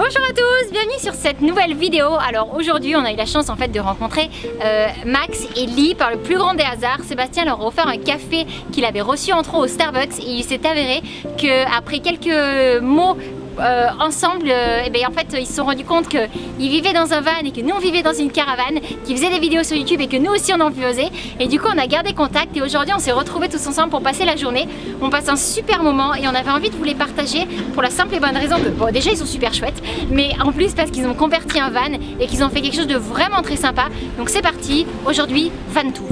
Bonjour à tous, bienvenue sur cette nouvelle vidéo. Alors aujourd'hui on a eu la chance en fait de rencontrer Max et Lee par le plus grand des hasards. Sébastien leur a offert un café qu'il avait reçu entre eux au Starbucks et il s'est avéré qu'après quelques mots ensemble, en fait ils se sont rendus compte qu'ils vivaient dans un van et que nous on vivait dans une caravane, qu'ils faisaient des vidéos sur YouTube et que nous aussi on en faisait, et du coup on a gardé contact et aujourd'hui on s'est retrouvés tous ensemble pour passer la journée. On passe un super moment et on avait envie de vous les partager pour la simple et bonne raison que bon, déjà ils sont super chouettes, mais en plus parce qu'ils ont converti un van et qu'ils ont fait quelque chose de vraiment très sympa. Donc c'est parti, aujourd'hui van tour.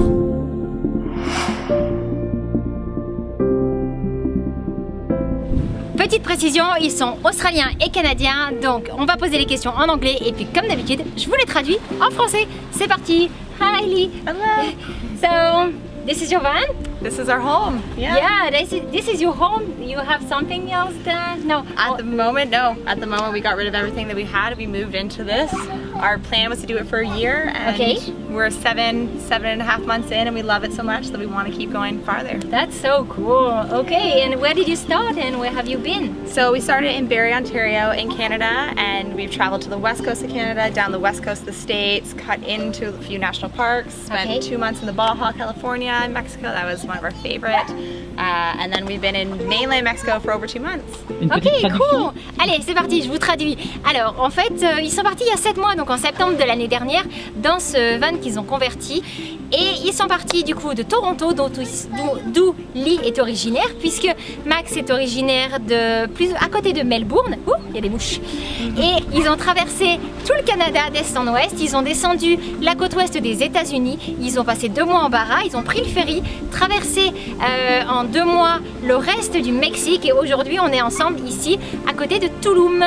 Petite précision, ils sont australiens et canadiens, donc on va poser les questions en anglais et puis comme d'habitude, je vous les traduis en français. C'est parti. Hi Lee. Hello. So, this is your van? This is our home. Yeah, this is your home. You have something else there? No. At the moment, no. At the moment, we got rid of everything that we had. We moved into this. Our plan was to do it for a year, and we're seven and a half months in, and we love it so much that we want to keep going farther. That's so cool. Okay, and where did you start and where have you been? So we started in Barrie, Ontario in Canada, and we've traveled to the west coast of Canada, down the west coast of the States, cut into a few national parks, spent 2 months in the Baja, California, and Mexico. That was one of our favorite. And then we've been in mainland Mexico for over 2 months. Ok, cool. Allez, c'est parti, je vous traduis. Alors, en fait, ils sont partis il y a 7 mois, donc en septembre de l'année dernière, dans ce van qu'ils ont converti. Et ils sont partis du coup de Toronto, d'où Lee est originaire, puisque Max est originaire de à côté de Melbourne. Ouh, il y a des mouches. Et ils ont traversé tout le Canada d'est en ouest. Ils ont descendu la côte ouest des États-Unis. Ils ont passé 2 mois en Barra. Ils ont pris le ferry, traversé en 2 mois le reste du Mexique. Et aujourd'hui, on est ensemble ici, à côté de Tulum.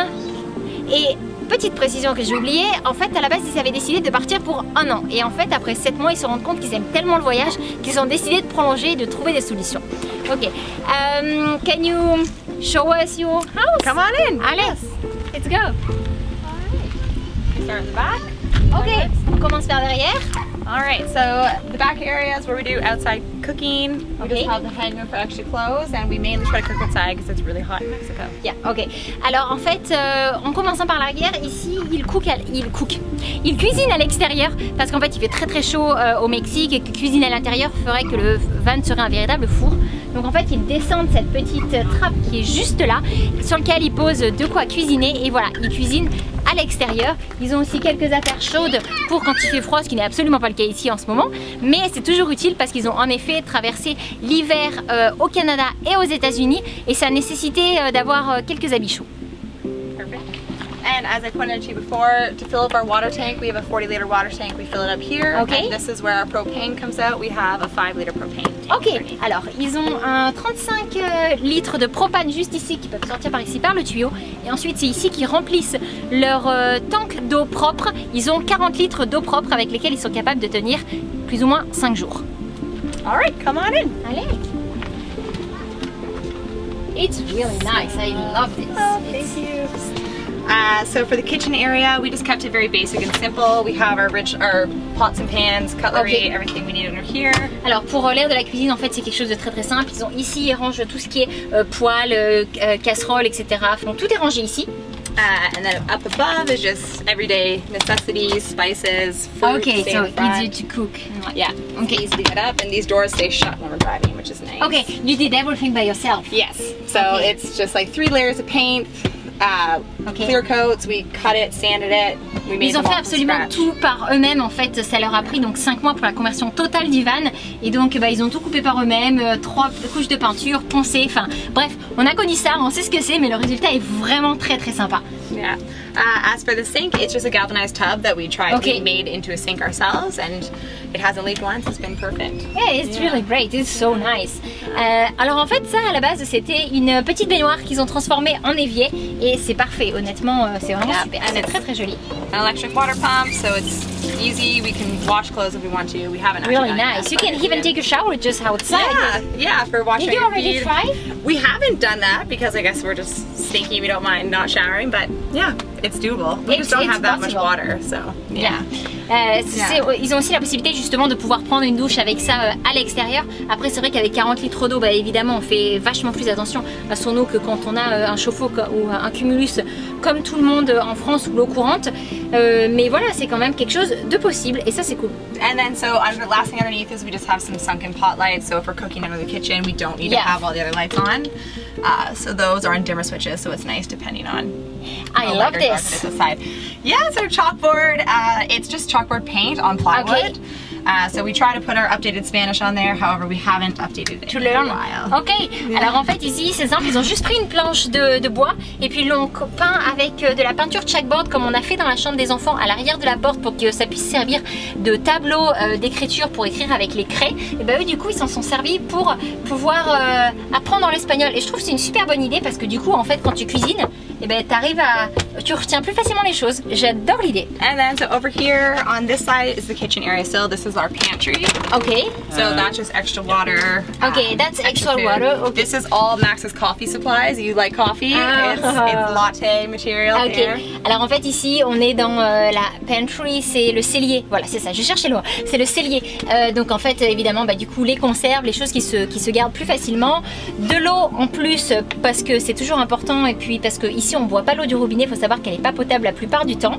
Et petite précision que j'ai oubliée, en fait à la base ils avaient décidé de partir pour 1 an et en fait après 7 mois ils se rendent compte qu'ils aiment tellement le voyage qu'ils ont décidé de prolonger et de trouver des solutions. Ok, can you show us your house? Come on in. Allez, let's go. We start in the back. Ok, on commence par derrière. Alright, so the back area is where we do outside cooking. We just have the hangar for extra clothes, and we mainly try to cook outside because it's really hot in Mexico. Yeah, ok. Alors en fait, en commençant par l'arrière, ici, ils cuisinent à l'extérieur parce qu'en fait il fait très chaud au Mexique et que cuisiner à l'intérieur ferait que le van serait un véritable four. Donc en fait ils descendent cette petite trappe qui est juste là, sur laquelle ils posent de quoi cuisiner et voilà, ils cuisinent à l'extérieur. Ils ont aussi quelques affaires chaudes pour quand il fait froid, ce qui n'est absolument pas le cas ici en ce moment, mais c'est toujours utile parce qu'ils ont en effet traversé l'hiver au Canada et aux États-Unis et ça a nécessité d'avoir quelques habits chauds. And as I pointed out to you before, to fill up our water tank, we have a 40-liter water tank. We fill it up here. Okay. And this is where our propane comes out. We have a 5-liter propane tank. Ok, alors ils ont un 35 litres de propane juste ici qui peuvent sortir par ici par le tuyau. Et ensuite c'est ici qu'ils remplissent leur tank d'eau propre. Ils ont 40 litres d'eau propre avec lesquels ils sont capables de tenir plus ou moins 5 jours. Alright, come on in. Allez. It's really nice, I love this. Oh, thank you. So for the kitchen area, we just kept it very basic and simple. We have our pots and pans, cutlery, everything we need under here. Alors pour l'air de la cuisine, en fait, c'est quelque chose de très simple. Ils ont ici, ils rangent tout ce qui est poêle, casserole, etc. Donc tout est rangé ici. And then up above is just everyday necessities, spices, fruit. Okay, so easy to cook. Yeah, okay, easy to get up, and these doors stay shut when we're driving, which is nice. Okay, you did everything by yourself. Yes, so it's just like 3 layers of paint. Clear coats, we cut it, sanded it. Ils ont fait absolument tout par eux-mêmes en fait, ça leur a pris donc 5 mois pour la conversion totale du van et donc ils ont tout coupé par eux-mêmes, 3 couches de peinture, poncé, enfin bref, on a connu ça, on sait ce que c'est mais le résultat est vraiment très sympa. Yeah. As for the sink, it's just a galvanized tub that we made into a sink ourselves and it hasn't leaked once, it's been perfect. Yeah, it's really great, it's so nice. Alors en fait ça à la base c'était une petite baignoire qu'ils ont transformée en évier et c'est parfait, honnêtement c'est vraiment super, c'est très joli. An electric water pump, so it's easy, we can wash clothes if we want to. We haven't really nice. You can even take a shower just outside. Yeah, for washing. Did you already try? We haven't done that because I guess we're just stinky, we don't mind not showering, but Yeah, it's doable. We just don't have that much water, so yeah. Ils ont aussi la possibilité justement de pouvoir prendre une douche avec ça à l'extérieur. Après c'est vrai qu'avec 40 litres d'eau, bah, évidemment on fait vachement plus attention à son eau que quand on a un chauffe-eau ou un cumulus comme tout le monde en France ou l'eau courante. Mais voilà, c'est quand même quelque chose de possible et ça c'est cool. And then so last thing underneath is we just have some sunken pot lights, so if we're cooking under the kitchen we don't need to have all the other lights on. So those are on dimmer switches, so it's nice depending on I love this. Yeah, so chalkboard, it's just chalkboard paint on plywood. So we try to put our updated Spanish on there, however we haven't updated it in a while. Ok, alors en fait ici c'est simple, ils ont juste pris une planche de bois et puis ils l'ont peint avec de la peinture chalkboard comme on a fait dans la chambre des enfants à l'arrière de la porte pour que ça puisse servir de tableau d'écriture pour écrire avec les craies. Et bah eux du coup ils s'en sont servis pour pouvoir apprendre l'espagnol et je trouve que c'est une super bonne idée parce que du coup en fait quand tu cuisines, et ben tu retiens plus facilement les choses. J'adore l'idée. And then so over here on this side is the kitchen area still. This is our pantry. Okay. So that's just extra water. Okay, that's extra water. Okay. This is all Max's coffee supplies. You like coffee? It's latte material. Ok. Here. Alors en fait ici on est dans la pantry, c'est le cellier. Voilà, c'est ça. Je cherchais le mot. C'est le cellier. Donc en fait évidemment bah, du coup les conserves, les choses qui se gardent plus facilement. De l'eau en plus parce que c'est toujours important et puis parce que ici on boit pas l'eau du robinet. Il faut savoir qu'elle est pas potable la plupart du temps.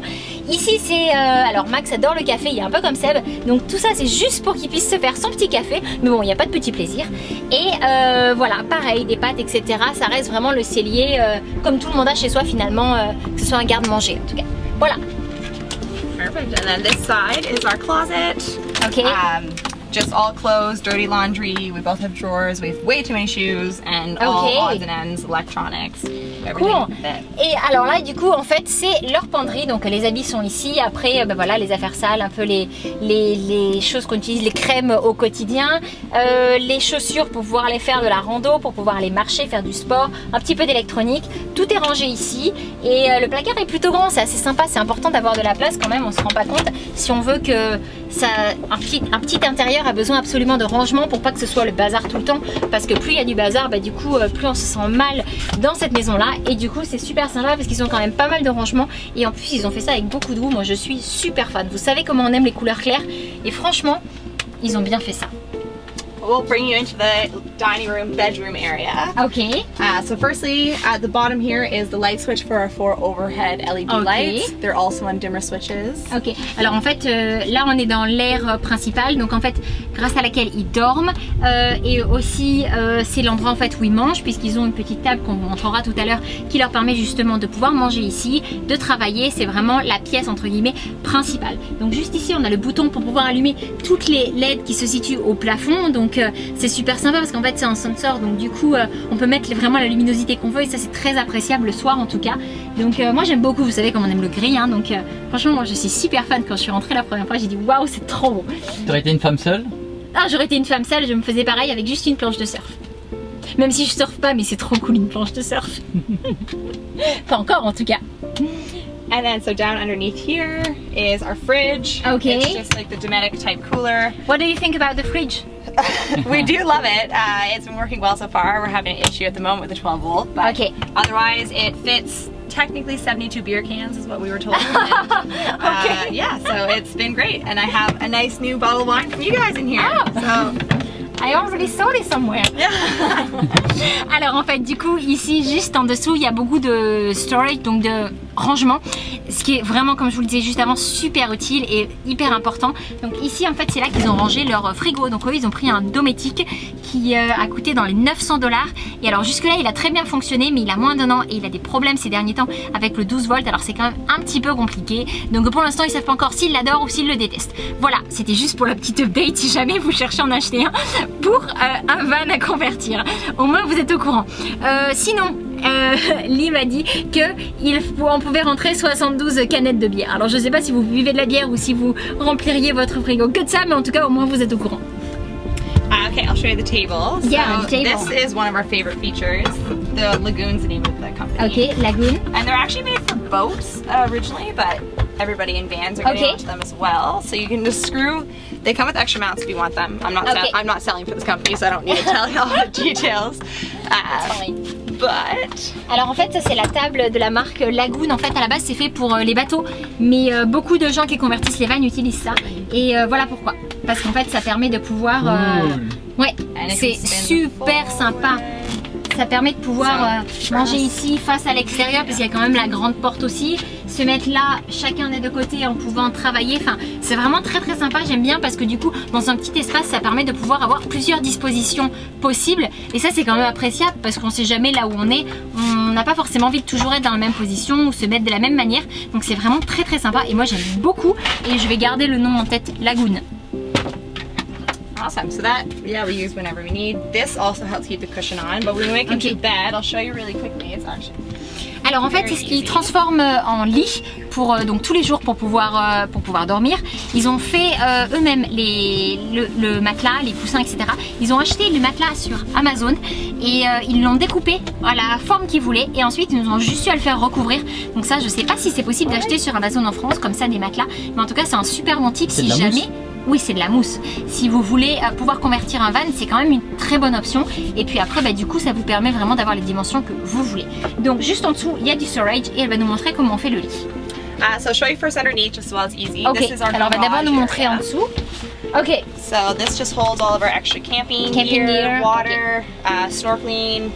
Ici c'est alors Max adore le café. Il est un peu comme Seb. Donc tout ça c'est juste pour qu'il puisse se faire son petit café, mais bon il n'y a pas de petit plaisir et voilà pareil des pâtes etc, ça reste vraiment le cellier comme tout le monde a chez soi finalement, que ce soit un garde-manger en tout cas, voilà. Perfect. And then this side is our closet. Okay. Just all clothes, dirty laundry, we both have drawers, we have way too many shoes and all odds and ends, electronics. Cool. Et alors là du coup en fait c'est leur penderie, donc les habits sont ici, après ben voilà les affaires sales, un peu les choses qu'on utilise, les crèmes au quotidien, les chaussures pour pouvoir aller faire de la rando, pour pouvoir aller marcher, faire du sport, un petit peu d'électronique, tout est rangé ici et le placard est plutôt grand, c'est assez sympa, c'est important d'avoir de la place quand même, on se rend pas compte si on veut que ça, un petit intérieur a besoin absolument de rangement pour pas que ce soit le bazar tout le temps, parce que plus il y a du bazar, bah, du coup plus on se sent mal dans cette maison là et du coup c'est super sympa parce qu'ils ont quand même pas mal de rangement et en plus ils ont fait ça avec beaucoup de goût. Moi je suis super fan, vous savez comment on aime les couleurs claires et franchement ils ont bien fait ça. We'll bring you into the dining room, bedroom area. Okay. So firstly, at the bottom here is the light switch for our 4 overhead LED lights. They're also on dimmer switches. Ok. Alors en fait, là on est dans l'aire principale, donc en fait, grâce à laquelle ils dorment et aussi c'est l'endroit en fait où ils mangent puisqu'ils ont une petite table qu'on vous montrera tout à l'heure qui leur permet justement de pouvoir manger ici, de travailler. C'est vraiment la pièce entre guillemets principale. Donc juste ici, on a le bouton pour pouvoir allumer toutes les LED qui se situent au plafond. Donc c'est super sympa parce qu'en fait c'est un sensor, donc du coup on peut mettre vraiment la luminosité qu'on veut et ça c'est très appréciable le soir en tout cas. Donc moi j'aime beaucoup, vous savez comme on aime le gris hein, donc franchement moi je suis super fan. Quand je suis rentrée la première fois j'ai dit waouh c'est trop beau. T'aurais été une femme seule? Ah j'aurais été une femme seule, je me faisais pareil avec juste une planche de surf. Même si je surfe pas, mais c'est trop cool une planche de surf. Pas encore en tout cas. And then so down underneath here is our fridge. Okay. It's just like the Dometic type cooler. What do you think about the fridge? We do love it. It's been working well so far. We're having an issue at the moment with the 12 volt, but otherwise it fits technically 72 beer cans is what we were told. And, yeah, so it's been great. And I have a nice new bottle of wine from you guys in here. So I already saw it somewhere. Alors en fait du coup ici juste en dessous il y a beaucoup de storage, donc de rangement, ce qui est vraiment comme je vous le disais juste avant super utile et hyper important. Donc ici en fait c'est là qu'ils ont rangé leur frigo. Donc eux ils ont pris un Dometic qui a coûté dans les 900 $. Et alors jusque là il a très bien fonctionné mais il a moins d'un an et il a des problèmes ces derniers temps avec le 12 volts. Alors c'est quand même un petit peu compliqué. Donc pour l'instant ils savent pas encore s'ils l'adorent ou s'ils le détestent. Voilà, c'était juste pour la petite update si jamais vous cherchez à en acheter un pour un van à convertir. Au moins vous êtes au courant. Sinon Lee m'a dit qu'on pouvait rentrer 72 canettes de bière. Alors je sais pas si vous buvez de la bière ou si vous rempliriez votre frigo que de ça, mais en tout cas au moins vous êtes au courant. Okay, I'll show you the table. Yeah, so the table. This is one of our favorite features. The Lagoon's the name of the company. Okay, Lagoon. And they're actually made for boats originally, but everybody in vans are getting onto them as well. So you can just screw. They come with extra mounts if you want them. I'm not selling for this company, so I don't need to tell you all the details. That's fine. But... Alors en fait ça c'est la table de la marque Lagoon. En fait à la base c'est fait pour les bateaux, mais beaucoup de gens qui convertissent les vannes utilisent ça. Et voilà pourquoi. Parce qu'en fait ça permet de pouvoir... ouais, c'est super sympa. Ça permet de pouvoir manger ici face à l'extérieur parce qu'il y a quand même la grande porte aussi. Se mettre là, chacun des deux côtés en pouvant travailler. Enfin, c'est vraiment très très sympa. J'aime bien parce que du coup, dans un petit espace, ça permet de pouvoir avoir plusieurs dispositions possibles. Et ça, c'est quand même appréciable parce qu'on sait jamais là où on est. On n'a pas forcément envie de toujours être dans la même position ou se mettre de la même manière. Donc c'est vraiment très très sympa. Et moi, j'aime beaucoup. Et je vais garder le nom en tête, Lagoon. Awesome. So that, yeah, we use whenever we need. This also helps keep the cushion on, but when we make into bed, I'll show you really quickly. It's actually... Alors en fait c'est ce qu'ils transforment en lit pour donc tous les jours pour pouvoir dormir. Ils ont fait eux-mêmes le matelas, les coussins, etc. Ils ont acheté le matelas sur Amazon et ils l'ont découpé à la forme qu'ils voulaient et ensuite ils nous ont juste eu à le faire recouvrir. Donc ça je sais pas si c'est possible d'acheter sur Amazon en France comme ça des matelas, mais en tout cas c'est un super bon tip si jamais... Oui, c'est de la mousse. Si vous voulez pouvoir convertir un van, c'est quand même une très bonne option. Et puis après, bah, du coup, ça vous permet vraiment d'avoir les dimensions que vous voulez. Donc juste en dessous, il y a du storage et elle va nous montrer comment on fait le lit. So I'll show you first underneath just so it's easy. Ok, This is our alors on va d'abord nous montrer en dessous. Ok. So this just holds all of our extra camping gear, water, snorkeling,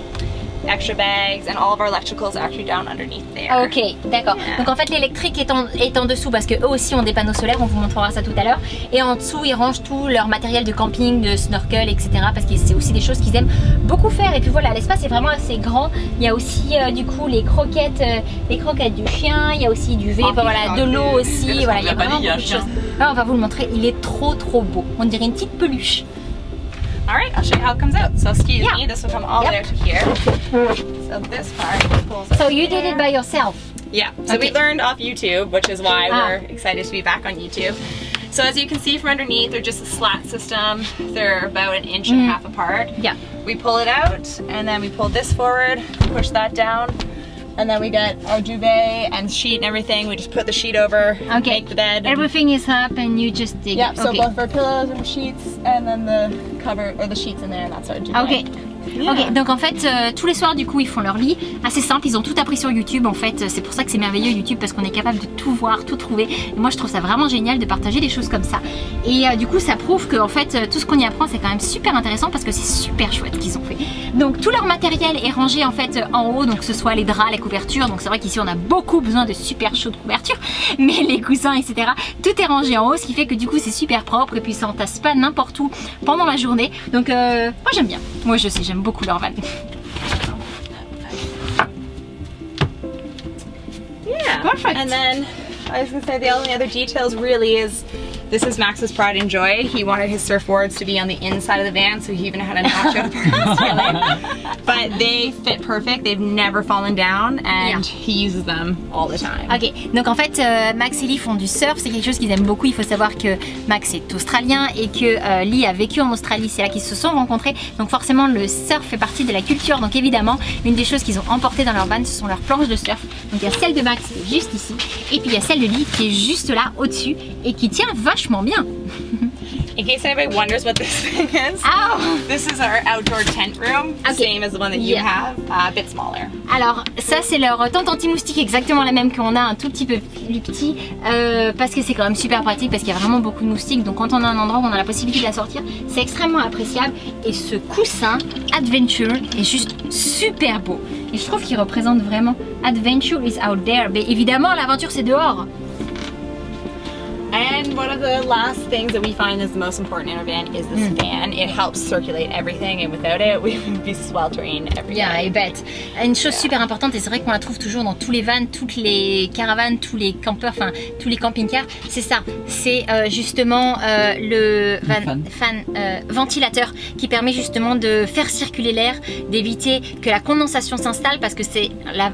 extra bags, and all of our electricals are actually down underneath there. Ok, d'accord. Donc en fait l'électrique est en dessous parce que eux aussi ont des panneaux solaires, on vous montrera ça tout à l'heure. Et en dessous ils rangent tout leur matériel de camping, de snorkel, etc. Parce que c'est aussi des choses qu'ils aiment beaucoup faire. Et puis voilà, l'espace est vraiment assez grand. Il y a aussi du coup les croquettes du chien. Il y a aussi du V, voilà, de l'eau aussi. Voilà, il y a vraiment beaucoup de choses. Là, on va vous le montrer. Il est trop beau. On dirait une petite peluche. Alright, I'll show you how it comes out. So excuse me, this will come all the way out to here. So this part pulls up. So you did it by yourself? Yeah, so we learned off YouTube, which is why we're excited to be back on YouTube. So as you can see from underneath, they're just a slat system. They're about 1.5 inches apart. Yeah. We pull it out, and then we pull this forward, push that down, and then we get our duvet and sheet and everything. We just put the sheet over, make the bed. Everything is up and you just dig it. So both our pillows and sheets, and then the cover, or the sheets in there, and that's our duvet. Okay. Yeah. Ok, donc en fait tous les soirs du coup ils font leur lit, assez simple, ils ont tout appris sur YouTube en fait, c'est pour ça que c'est merveilleux YouTube parce qu'on est capable de tout voir, tout trouver. Et moi je trouve ça vraiment génial de partager des choses comme ça. Et du coup ça prouve que en fait tout ce qu'on y apprend c'est quand même super intéressant parce que c'est super chouette qu'ils ont fait. Donc tout leur matériel est rangé en fait en haut, donc que ce soit les draps, les couvertures, donc c'est vrai qu'ici on a beaucoup besoin de super chaudes couvertures, mais les coussins etc, tout est rangé en haut, ce qui fait que du coup c'est super propre et puis ça entasse pas n'importe où pendant la journée. Donc moi j'aime bien, moi je sais, j'aime beaucoup leur van. Yeah. Perfect. And then I was gonna say the only other details really is this is Max's pride and joy. He wanted his surfboards to be on the inside of the van, so he even had a notch out part of the ceiling. But they fit perfect. They've never fallen down, and he uses them all the time. Ok, donc en fait Max et Lee font du surf, c'est quelque chose qu'ils aiment beaucoup. Il faut savoir que Max est australien et que Lee a vécu en Australie, c'est là qu'ils se sont rencontrés. Donc forcément le surf fait partie de la culture. Donc évidemment, une des choses qu'ils ont emportées dans leur van, ce sont leurs planches de surf. Donc il y a celle de Max qui est juste ici, et puis il y a celle de Lee qui est juste là au-dessus et qui tient vachement bien. In case anybody wonders what this thing is, this is our outdoor tent room, same as the one that you have, a bit smaller. Alors ça c'est leur tente anti-moustique, exactement la même qu'on a, un tout petit peu plus petit, parce que c'est quand même super pratique, parce qu'il y a vraiment beaucoup de moustiques, donc quand on a un endroit où on a la possibilité de la sortir, c'est extrêmement appréciable. Et ce coussin Adventure est juste super beau, et je trouve qu'il représente vraiment Adventure is out there, mais évidemment l'aventure c'est dehors. And one of the last things that we find is the most important in our van is this fan. It helps circulate everything, and without it, we would be sweltering every day. I bet. Une chose super importante, et c'est vrai qu'on la trouve toujours dans tous les vans, toutes les caravanes, tous les campeurs, enfin tous les camping-cars, c'est ça. C'est justement le fan ventilateur qui permet justement de faire circuler l'air, d'éviter que la condensation s'installe, parce que c'est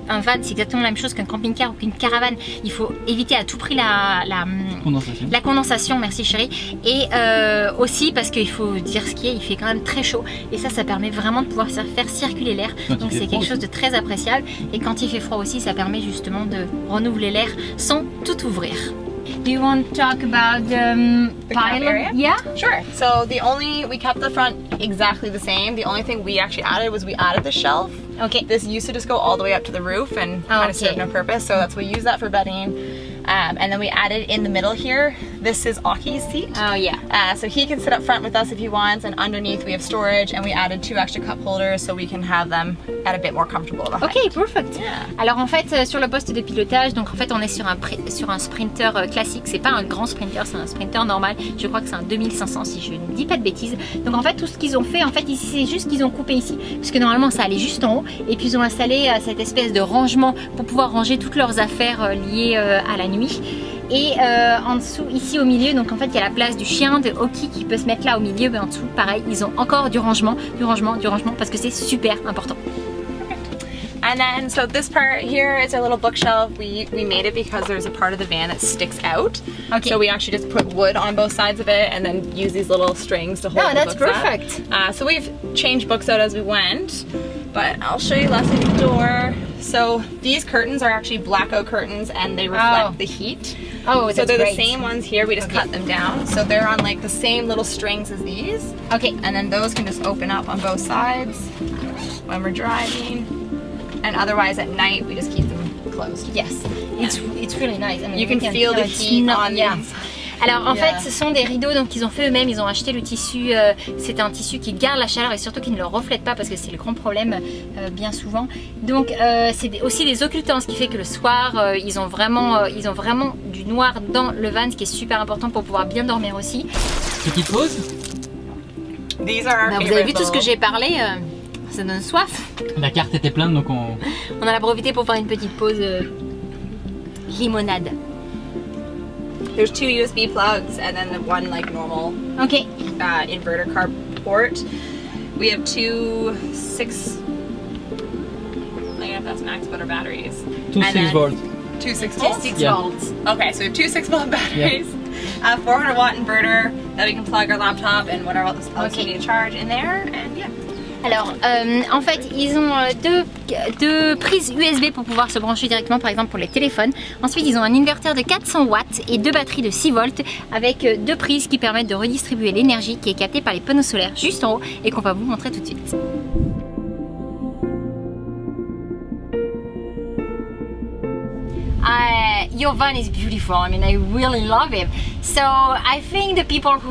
un van, c'est exactement la même chose qu'un camping-car ou qu'une caravane. Il faut éviter à tout prix la condensation, merci chérie. Et aussi parce qu'il faut dire ce qui est, il fait quand même très chaud, et ça permet vraiment de pouvoir faire circuler l'air, donc c'est quelque chose de très appréciable. Et quand il fait froid aussi, ça permet justement de renouveler l'air sans tout ouvrir. Do you want to talk about the pile area? Yeah? Sure. So we kept the front exactly the same. The only thing we actually added was we added the shelf. Okay. This used to just go all the way up to the roof and kind of serve no purpose, so that's why we use that for bedding. And then we added in the middle here, this is Aki's seat. Oh yeah. So he can sit up front with us if he wants, and underneath we have storage, and we added 2 extra cup holders so we can have them at a bit more comfortable behind. Ok, perfect. Yeah. Alors en fait sur le poste de pilotage, donc en fait on est sur un sprinter classique, c'est pas un grand sprinter, c'est un sprinter normal, je crois que c'est un 2500 si je ne dis pas de bêtises. Donc en fait tout ce qu'ils ont fait, en fait ici c'est juste qu'ils ont coupé ici, parce que normalement ça allait juste en haut, et puis ils ont installé cette espèce de rangement pour pouvoir ranger toutes leurs affaires liées à la nuit. Et en dessous, ici au milieu, donc en fait il y a la place du chien, de Oki qui peut se mettre là au milieu, mais en dessous pareil, ils ont encore du rangement, parce que c'est super important. And then, so this part here is our little bookshelf. We made it because there's a part of the van that sticks out. Okay. So we actually just put wood on both sides of it and then use these little strings to hold the that's books perfect. up. So we've changed books out as we went, but I'll show you last at the door. So these curtains are actually blackout curtains and they reflect the heat. Oh, that's so they're great. the same ones here, we just cut them down. So they're on like the same little strings as these. Okay. And then those can just open up on both sides when we're driving. And otherwise at night we just keep them closed. Yes, it's really nice. I mean, you can feel the heat on these. Alors en fait ce sont des rideaux donc qu'ils ont fait eux-mêmes, ils ont acheté le tissu, c'est un tissu qui garde la chaleur et surtout qui ne le reflète pas parce que c'est le grand problème bien souvent. Donc c'est aussi des occultants, ce qui fait que le soir ils ont vraiment du noir dans le van, ce qui est super important pour pouvoir bien dormir aussi. Petite pause. These are our Vous avez vu tout ce que j'ai parlé, ça donne soif. La carte était pleine donc on a profité pour faire une petite pause limonade. There's 2 USB plugs and then the one like normal inverter car port. We have 2 6. I don't know if that's max, but our batteries. 2 6 volts. 2 6 volts. 6 Yeah. volts. Okay, so we have 2 6-volt batteries. Yeah. 400-watt inverter that we can plug our laptop and whatever else we need to charge in there, and yeah. Alors en fait ils ont deux prises USB pour pouvoir se brancher directement par exemple pour les téléphones. Ensuite ils ont un inverteur de 400 watts et 2 batteries de 6 volts avec 2 prises qui permettent de redistribuer l'énergie qui est captée par les panneaux solaires juste en haut et qu'on va vous montrer tout de suite. Your van is beautiful. I mean, I really love it. So I think the people who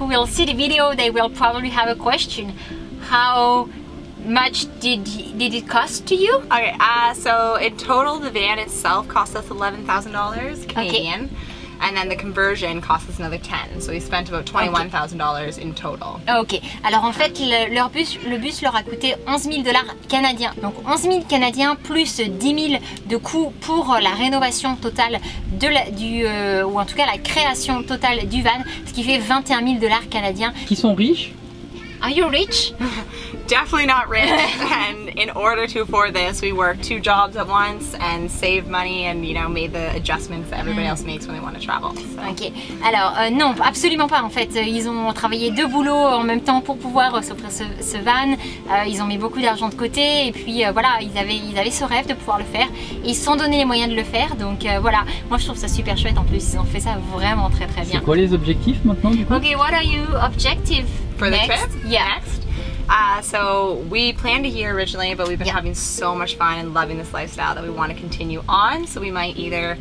will see the video, they will probably have a question. How much did it cost to you? Okay, so in total the van itself cost us $11,000 Canadian. Okay. And then the conversion cost us another 10, so we spent about $21,000 in total. Ok, alors en fait le bus leur a coûté 11 000 $ canadiens. Donc 11 000 canadiens plus 10 000 de coûts pour la rénovation totale ou en tout cas la création totale du van, ce qui fait 21 000 $ canadiens. Qui sont riches? Are you rich? Definitely not rich. And in order to afford this, we worked 2 jobs at once and saved money and made the adjustments that everybody else makes when they want to travel. So. Ok. Alors non, absolument pas. En fait, ils ont travaillé 2 boulots en même temps pour pouvoir s'offrir ce van. Ils ont mis beaucoup d'argent de côté et puis voilà, ils avaient ce rêve de pouvoir le faire. Et ils se sont donné les moyens de le faire. Donc voilà, moi je trouve ça super chouette. En plus, ils ont fait ça vraiment très bien. C'est quoi les objectifs maintenant du coup? Ok, what are your objectives? For the next? trip? Yeah. Next? So we planned a year originally, but we've been having so much fun and loving this lifestyle that we want to continue on. So we might either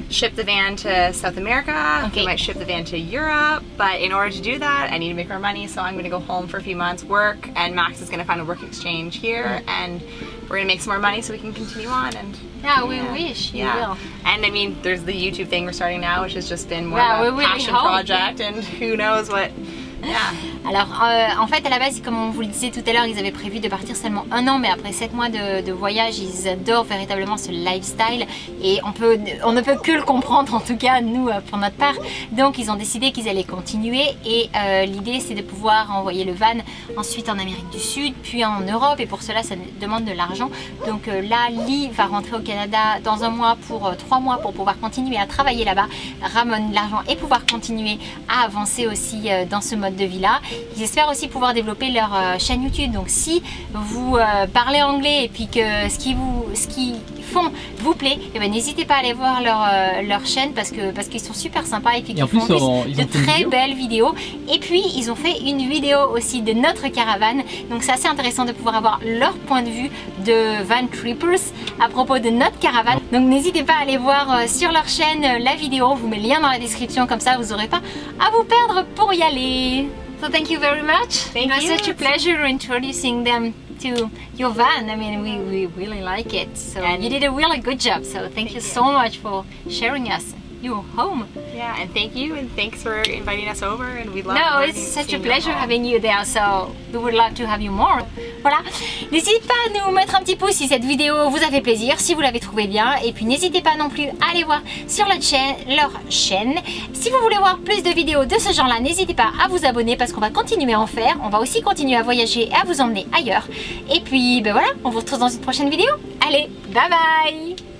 ship the van to South America, we might ship the van to Europe, but in order to do that, I need to make more money, so I'm going to go home for a few months, work, and Max is going to find a work exchange here, and we're going to make some more money so we can continue on. And yeah, we wish you will. And I mean, there's the YouTube thing we're starting now, which has just been more of a passion project, and who knows what. Yeah. Alors en fait à la base, comme on vous le disait tout à l'heure, ils avaient prévu de partir seulement 1 an, mais après 7 mois de voyage, ils adorent véritablement ce lifestyle et on ne peut que le comprendre, en tout cas nous pour notre part. Donc ils ont décidé qu'ils allaient continuer et l'idée c'est de pouvoir envoyer le van ensuite en Amérique du Sud puis en Europe, et pour cela ça demande de l'argent. Donc là Lee va rentrer au Canada dans 1 mois pour 3 mois pour pouvoir continuer à travailler là-bas, ramener de l'argent et pouvoir continuer à avancer aussi dans ce mode de vie là. Ils espèrent aussi pouvoir développer leur chaîne YouTube. Donc si vous parlez anglais et puis que ce qu'ils font vous plaît, et ben n'hésitez pas à aller voir leur chaîne parce qu'ils sont super sympas et puis qu'ils font de très belles vidéos. Et puis ils ont fait une vidéo aussi de notre caravane. Donc c'est assez intéressant de pouvoir avoir leur point de vue de Van Trippers à propos de notre caravane. Donc n'hésitez pas à aller voir sur leur chaîne la vidéo. Je vous mets le lien dans la description, comme ça vous n'aurez pas à vous perdre pour y aller. So thank you very much. Thank you. It was such a pleasure introducing them to your van. I mean, we really like it. So and you did a really good job. So thank you so much for sharing us your home. Yeah, and thank you, and thanks for inviting us over. And we love. No, it's such a pleasure having you there. So we would love to have you more. Voilà. N'hésitez pas à nous mettre un petit pouce si cette vidéo vous a fait plaisir, si vous l'avez trouvé bien. Et puis n'hésitez pas non plus à aller voir sur leur chaîne. Si vous voulez voir plus de vidéos de ce genre-là, n'hésitez pas à vous abonner parce qu'on va continuer à en faire. On va aussi continuer à voyager et à vous emmener ailleurs. Et puis, ben voilà, on vous retrouve dans une prochaine vidéo. Allez, bye bye!